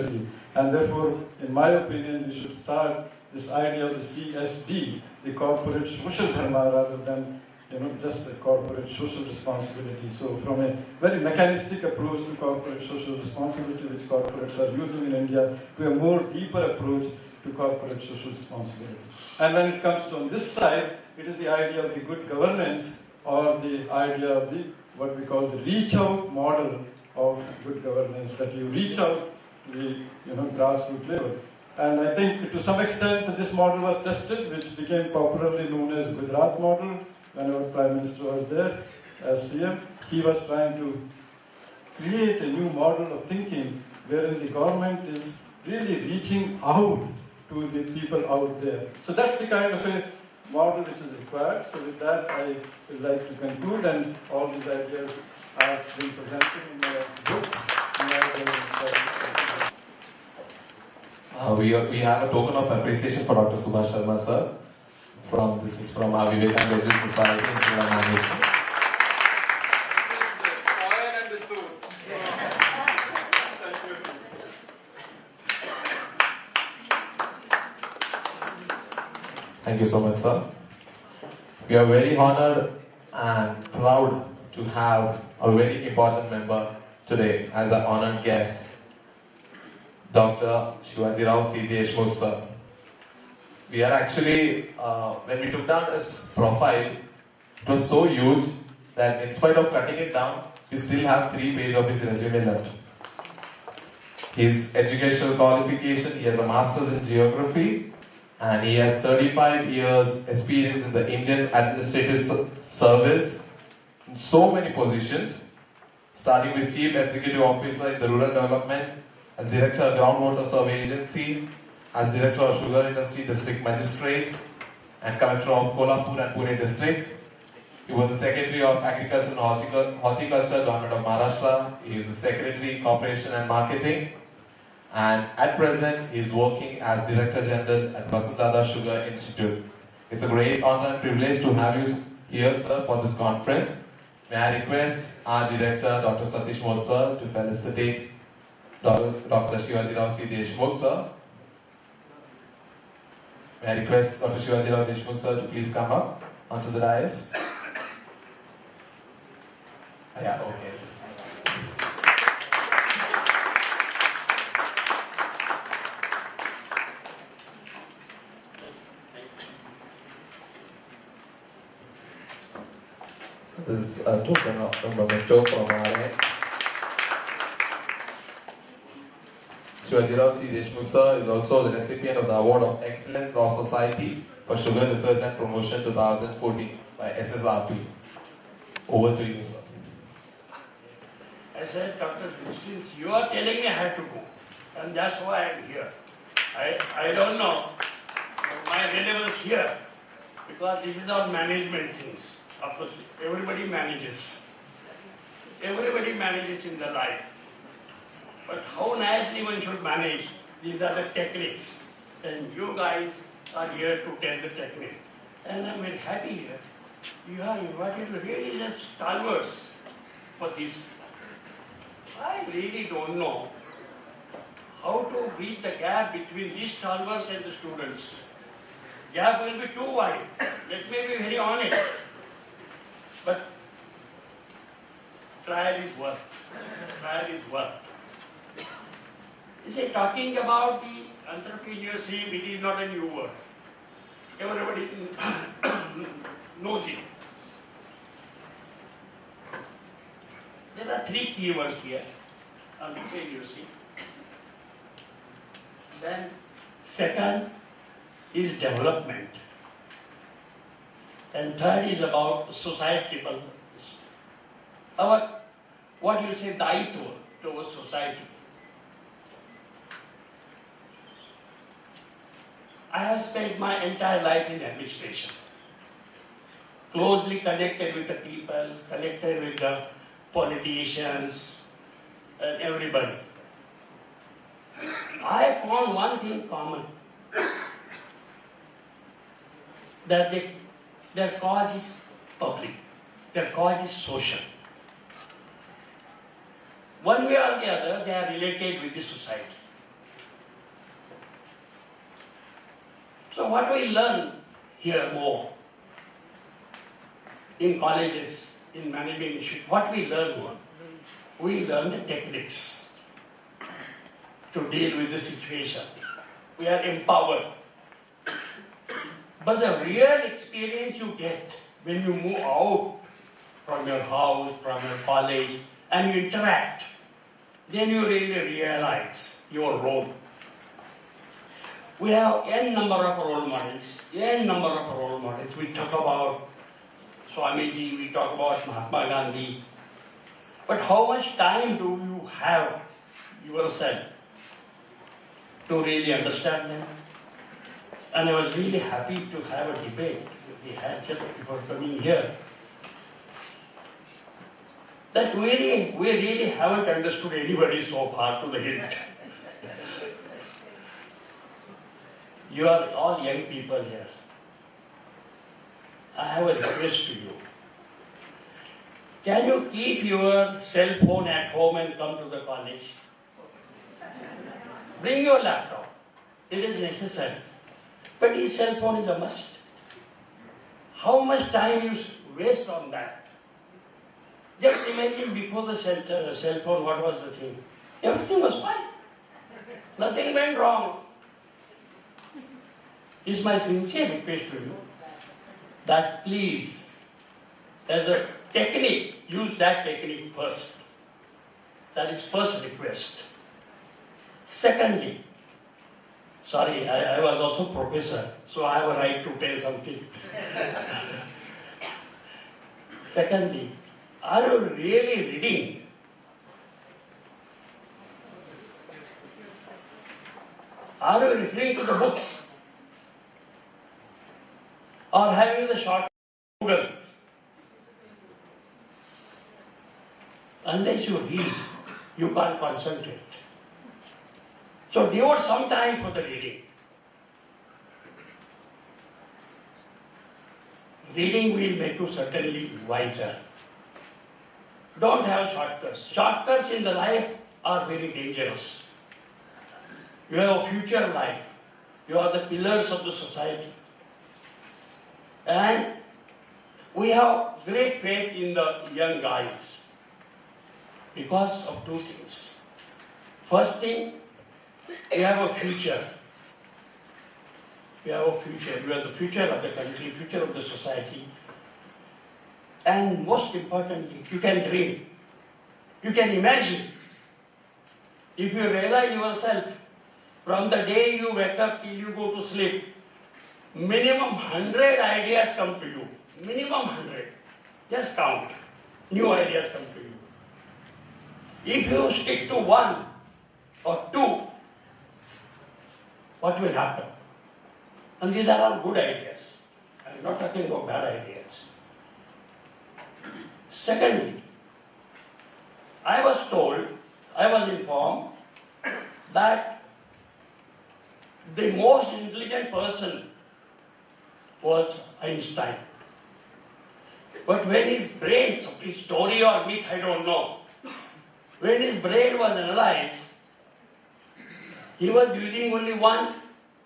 responsibility. And therefore, in my opinion, we should start this idea of the CSD, the corporate social dharma, rather than just a corporate social responsibility. So from a very mechanistic approach to corporate social responsibility, which corporates are using in India, to a more deeper approach to corporate social responsibility. And when it comes to on this side, it is the idea of the good governance, or the idea of the what we call the reach out model of good governance, that you reach out to the grassroots level. And I think to some extent this model was tested, which became popularly known as Gujarat model. When our Prime Minister was there as CM, he was trying to create a new model of thinking wherein the government is really reaching out to the people out there. So that's the kind of a model which is required. So with that, I would like to conclude, and all these ideas are being presented in the book. We have a token of appreciation for Dr. Subhash Sharma sir. This is from our Vivekananda Society in Sri Lanka. This is soil and the soul. Thank you. Thank you so much, sir. We are very honored and proud to have a very important member today as an honored guest, Dr. Shivaji Rao C. Deshmukh sir. We are actually, when we took down his profile, it was so huge that in spite of cutting it down, we still have 3 pages of his resume left. His educational qualification, he has a master's in geography, and he has 35 years experience in the Indian administrative service in so many positions, starting with Chief Executive Officer in the Rural Development, as Director of Groundwater Survey Agency, as Director of Sugar Industry District Magistrate, and Collector of Kolhapur and Pune districts. He was the Secretary of Agriculture and Horticulture, Government of Maharashtra. He is the Secretary, Corporation and Marketing. And at present, he is working as Director General at Vasantdada Sugar Institute. It's a great honor and privilege to have you here, sir, for this conference. May I request our Director, Dr. Satish Mode, sir, to felicitate Dr. Shivaji Rao C. Deshmukh, sir. May I request Dr. Shivaji Rao Deshmukh, sir, to please come up onto the dais. Yeah, okay. This is a token of a memento from our end. Shivaji Rao C. Deshmukh sir is also the recipient of the Award of Excellence of Society for Sugar Research and Promotion 2014 by SSRP. Over to you, sir. I said, Dr. Since you are telling me I have to go, and that's why I am here. I don't know my relevance here, because this is not management things. Of course, everybody manages. Everybody manages in their life. But how nicely one should manage, these are the techniques. And you guys are here to tell the technique. And I'm very happy here. You are invited to really just stalwarts for this. I really don't know how to bridge the gap between these stalwarts and the students. Gap will be too wide. Let me be very honest. But trial is worth. Trial is worth. You see, talking about the entrepreneurship, it is not a new word. Everybody knows it. There are 3 keywords here. Entrepreneurship. Then, second is development. And third is about societal. What you say, daitva towards society. I have spent my entire life in administration, closely connected with the people, connected with the politicians, and everybody. I found one thing common, that their cause is public, their cause is social. One way or the other, they are related with the society. So what we learn here more in colleges, in management institute, what we learn more? We learn the techniques to deal with the situation. We are empowered. But the real experience you get when you move out from your house, from your college, and you interact, then you really realize your role. We have n number of role models, We talk about Swamiji, we talk about Mahatma Gandhi. But how much time do you have yourself to really understand them? And I was really happy to have a debate we had just before coming here. That we really haven't understood anybody so far to the hilt. You are all young people here. I have a request to you. Can you keep your cell phone at home and come to the college? Bring your laptop. It is necessary. But each cell phone is a must. How much time you waste on that? Just imagine before the cell phone, what was the thing? Everything was fine. Nothing went wrong. It's my sincere request to you that please, as a technique, use that technique first. That is first request. Secondly, sorry, I was also professor, so I have a right to tell something. Secondly, are you really reading? Are you referring to the books? Or having the short Google? Unless you read, you can't concentrate. So devote some time for the reading. Reading will make you certainly wiser. Don't have shortcuts. Shortcuts in the life are very dangerous. You have a future life. You are the pillars of the society. And we have great faith in the young guys because of two things. First thing, we have a future. We have a future. We are the future of the country, future of the society. And most importantly, you can dream. You can imagine. If you realize yourself, from the day you wake up till you go to sleep, minimum 100 ideas come to you. Minimum 100. Just count. New ideas come to you. If you stick to one or two, what will happen? And these are all good ideas. I'm not talking about bad ideas. Secondly, I was informed that the most intelligent person was Einstein. But when his brain, his story or myth, I don't know, when his brain was analyzed, he was using only 1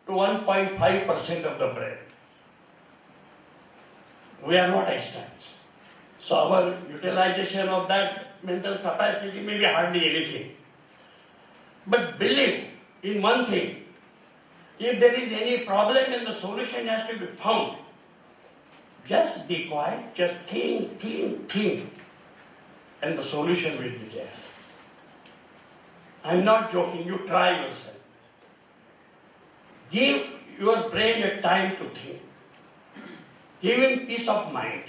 to 1.5% of the brain. We are not Einsteins. So our utilization of that mental capacity may be hardly anything. But believe in one thing, if there is any problem and the solution has to be found, just be quiet, just think, and the solution will be there. I'm not joking, you try yourself. Give your brain a time to think. Give him peace of mind.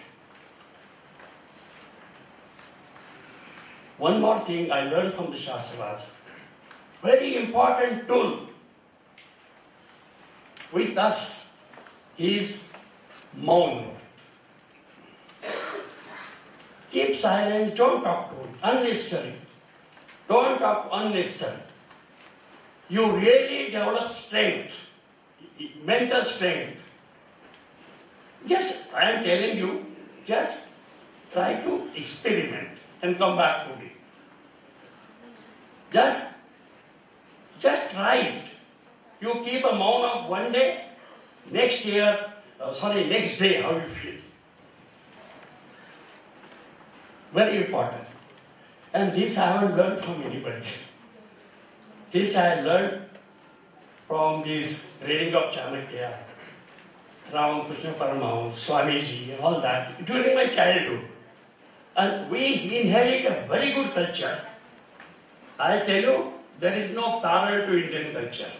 One more thing I learned from the Shastras. Very important tool with us is Maun. Keep silence, don't talk to him, unnecessary. Don't talk unnecessary. You really develop strength, mental strength. Just, I am telling you, just try to experiment and come back to me. Just try it. You keep a Maun of one day, next day, how you feel. Very important. And this I haven't learned from anybody. This I learned from this reading of Chanakya, Ramakrishna Paramahansa, Swamiji, and all that, during my childhood. And we inherit a very good culture. I tell you, there is no parallel to Indian culture.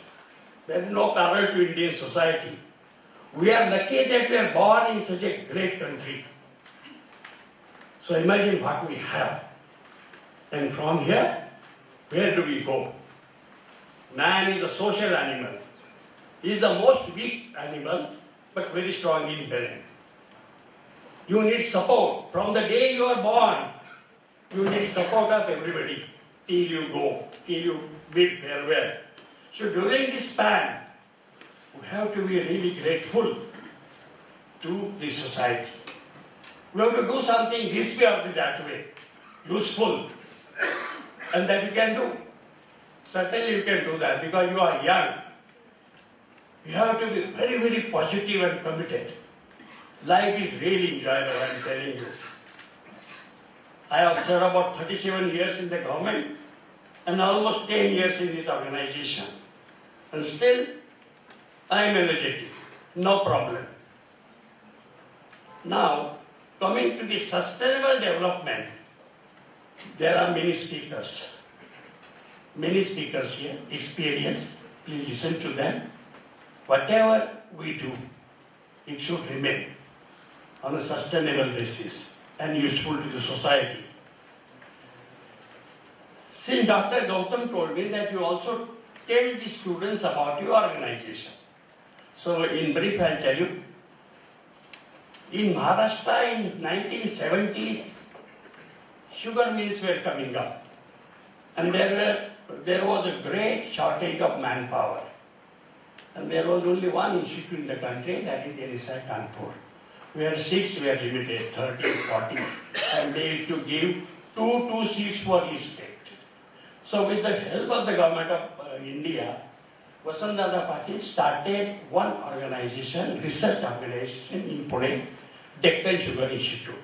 There is no parallel to Indian society. We are lucky that we are born in such a great country. So imagine what we have. And from here, where do we go? Man is a social animal. He is the most weak animal, but very strong in brain. You need support. From the day you are born, you need support of everybody till you go, till you bid farewell. So during this span, we have to be really grateful to the society. We have to do something this way or that way, useful, and that you can do. Certainly you can do that because you are young. You have to be very, very positive and committed. Life is really enjoyable, I am telling you. I have served about 37 years in the government and almost 10 years in this organization. And still, I am energetic, no problem. Now, coming to the sustainable development, there are many speakers. Many speakers here, experience, please listen to them. Whatever we do, it should remain on a sustainable basis and useful to the society. Since Dr. Gautam told me that you also tell the students about your organization. So in brief, I'll tell you. In Maharashtra in 1970s, sugar mills were coming up. And there was a great shortage of manpower. And there was only one institute in the country, that is NSI Kanpur, where seats were limited, 30, 40, and they used to give two seats for each state. So with the help of the government of India, Vasantdada Patil started one organization, research organization in Pune, Deccan Sugar Institute.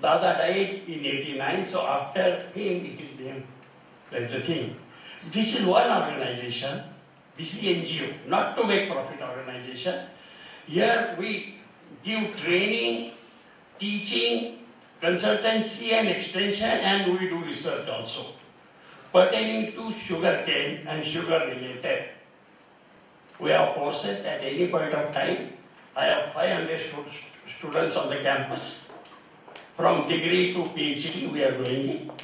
Dada died in 89, so after him it is named. That's the thing. This is one organization, this is NGO, not to make profit organization. Here we give training, teaching, consultancy and extension, and we do research also pertaining to sugar cane and sugar related. We have courses at any point of time. I have 500 students on the campus. From degree to PhD, we are doing it.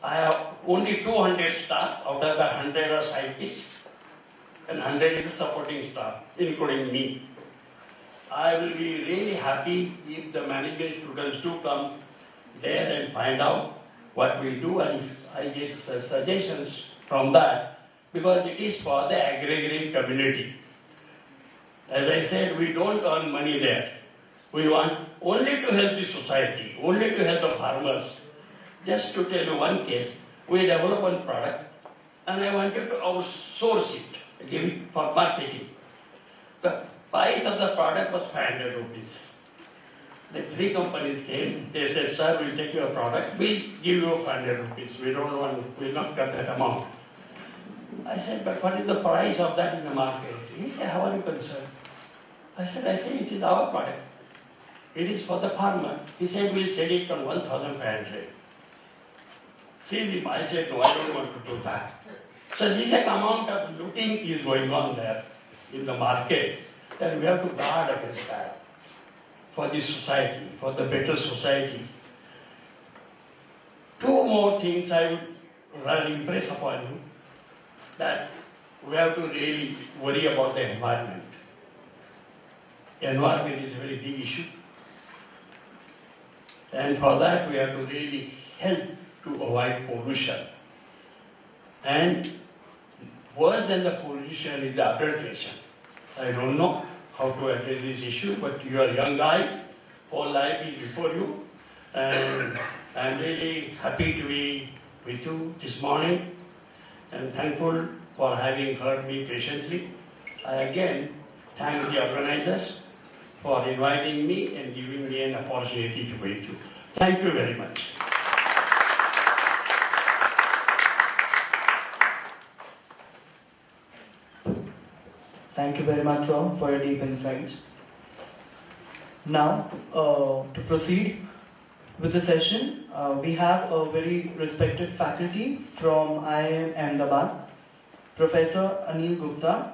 I have only 200 staff, out of the 100 are scientists, and 100 is the supporting staff, including me. I will be really happy if the management students do come there and find out what we do, and if I get suggestions from that, because it is for the agrarian community. As I said, we don't earn money there. We want only to help the society, only to help the farmers. Just to tell you one case, we developed one product and I wanted to outsource it, give it for marketing. The price of the product was 500 rupees. The 3 companies came, they said, sir, we'll take your product, we'll give you 500 rupees. We'll not cut that amount. I said, but what is the price of that in the market? He said, how are you concerned? I said, it is our product. It is for the farmer. He said, we'll sell it on 1,500. See, I said, no, I don't want to do that. So this amount of looting is going on there in the market, that we have to guard against that for the society, for the better society. 2 more things I would rather impress upon you, that we have to really worry about the environment. Environment is a very big issue. And for that we have to really help to avoid pollution. And worse than the pollution is the adulteration. I don't know how to address this issue, but you are young guys, whole life is before you, and I'm really happy to be with you this morning and thankful for having heard me patiently. I again thank the organizers for inviting me and giving me an opportunity to meet you. Thank you very much. Thank you very much, sir, for your deep insights. Now, to proceed with the session, we have a very respected faculty from IIM Ahmedabad, Professor Anil Gupta.